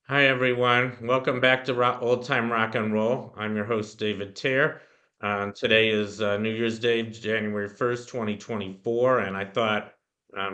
Hi, everyone. Welcome back to Old Time Rock and Roll. I'm your host, David Tear. Today is New Year's Day, January 1st, 2024, and I thought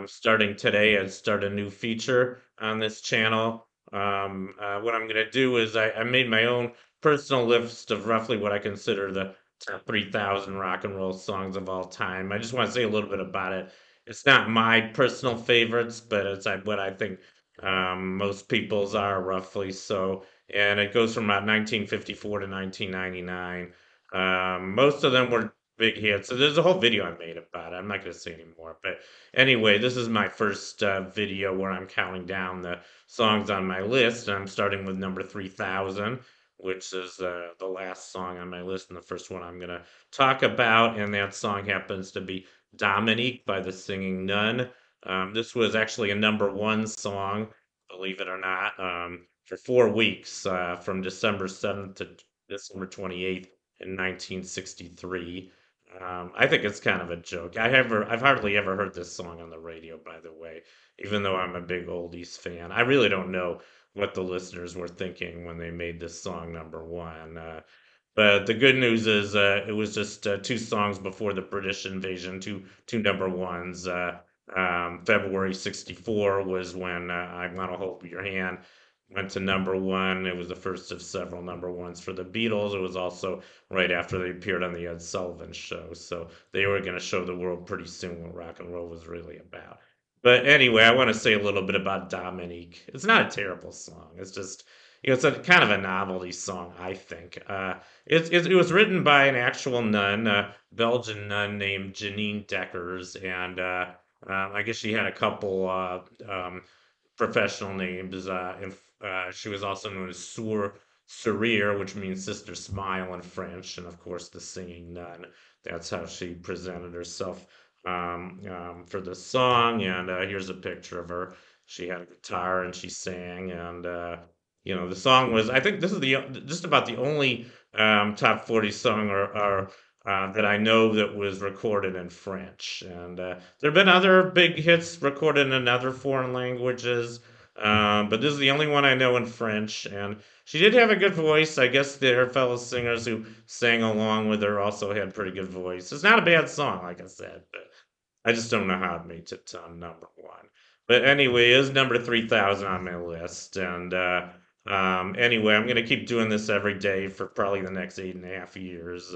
starting today, I'd start a new feature on this channel. What I'm going to do is I made my own personal list of roughly what I consider the top 3,000 rock and roll songs of all time. I just want to say a little bit about it. It's not my personal favorites, but it's what I think most people's are roughly so, and it goes from about 1954 to 1999. Most of them were big hits. So there's a whole video I made about it. I'm not going to say anymore. But anyway, this is my first video where I'm counting down the songs on my list. I'm starting with number 3,000, which is the last song on my list and the first one I'm going to talk about. And that song happens to be Dominique by the Singing Nun. This was actually a number one song, believe it or not, for 4 weeks, from December 7th to December 28th in 1963. I think it's kind of a joke. I've hardly ever heard this song on the radio, by the way, even though I'm a big oldies fan. I really don't know what the listeners were thinking when they made this song number one. But the good news is it was just two songs before the British invasion, two number ones. February '64 was when I Want to Hold Your Hand went to number one. It was the first of several number ones for the Beatles. It was also right after they appeared on the Ed Sullivan Show. So they were going to show the world pretty soon what rock and roll was really about. But anyway, I want to say a little bit about Dominique. It's not a terrible song. It's just, it's a kind of a novelty song, I think. It was written by an actual nun, a Belgian nun named Janine Deckers, and I guess she had a couple professional names. She was also known as Sourire, which means Sister Smile in French, and of course, the Singing Nun. That's how she presented herself for the song. And here's a picture of her. She had a guitar and she sang, and the song was. I think this is the just about the only top 40 song or that I know that was recorded in French. And there have been other big hits recorded in other foreign languages, but this is the only one I know in French. And she did have a good voice. I guess her fellow singers who sang along with her also had pretty good voice. It's not a bad song, like I said, but I just don't know how it made it to number one. But anyway, it is number 3,000 on my list. And anyway, I'm going to keep doing this every day for probably the next 8.5 years.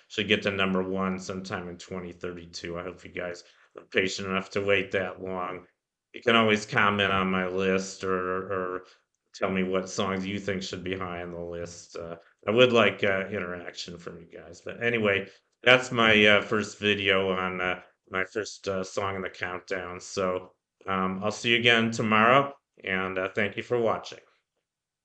Should get to number one sometime in 2032. I hope you guys are patient enough to wait that long. You can always comment on my list or tell me what songs you think should be high on the list. I would like interaction from you guys. But anyway, that's my first video on my first song in the countdown. So I'll see you again tomorrow, and thank you for watching.